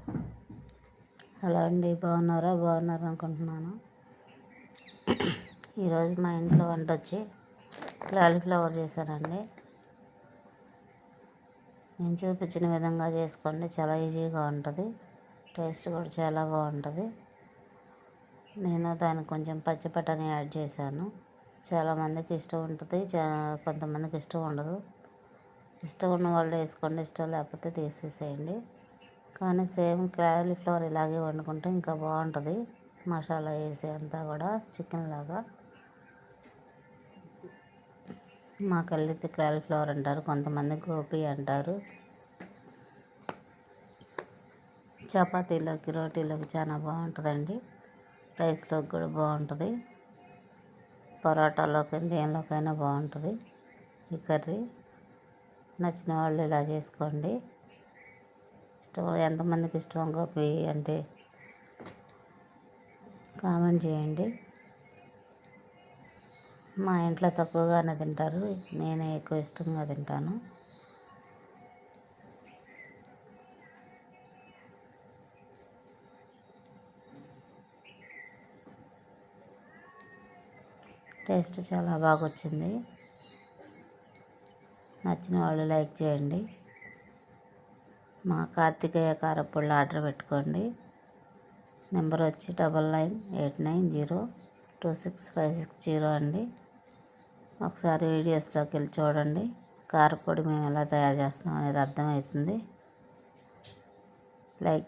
Hello అండి, బాగున్నారా అనుకుంటున్నాను. ఈరోజు మా ఇంట్లో వంట వచ్చి కాలీఫ్లవర్ చేశానండి. నేను చూపించిన విధంగా చేసుకోండి, చాలా ఈజీగా ఉంటుంది, టేస్ట్ కూడా చాలా బాగుంటుంది. నేను దానికి కొంచెం పచ్చి బఠానీ యాడ్ చేశాను. చాలామందికి ఇష్టం ఉంటుంది, కొంతమందికి ఇష్టం ఉండదు. ఇష్టం ఉన్న వాళ్ళు వేసుకోండి, ఇష్టం లేకపోతే తీసేసేయండి. కానీ సేమ్ కాలీఫ్లవర్ ఇలాగే వండుకుంటే ఇంకా బాగుంటుంది. మసాలా వేసి అంతా కూడా చికెన్ లాగా. మా కల్లితి కాలీఫ్లవర్ అంటారు, కొంతమంది గోపి అంటారు. చపాతీలోకి, రోటీలోకి చాలా బాగుంటుందండి. రైస్లోకి కూడా బాగుంటుంది, పరోటాలోకి, దేనిలోకైనా బాగుంటుంది ఈ కర్రీ. నచ్చిన వాళ్ళు ఇలా చేసుకోండి. ఎంతమందికి ఇష్టం గోపి అంటే కామెంట్ చేయండి. మా ఇంట్లో తక్కువగానే తింటారు, నేనే ఎక్కువ ఇష్టంగా తింటాను. టేస్ట్ చాలా బాగా వచ్చింది. నచ్చిన వాళ్ళు లైక్ చేయండి. మా కార్తికేయ కారపొళ్ళు ఆర్డర్ పెట్టుకోండి. నెంబర్ వచ్చి 9989026560 అండి. ఒకసారి వీడియోస్లోకి వెళ్ళి చూడండి. కారపొడి మేము ఎలా తయారు చేస్తున్నాం అనేది అర్థమవుతుంది. లైక్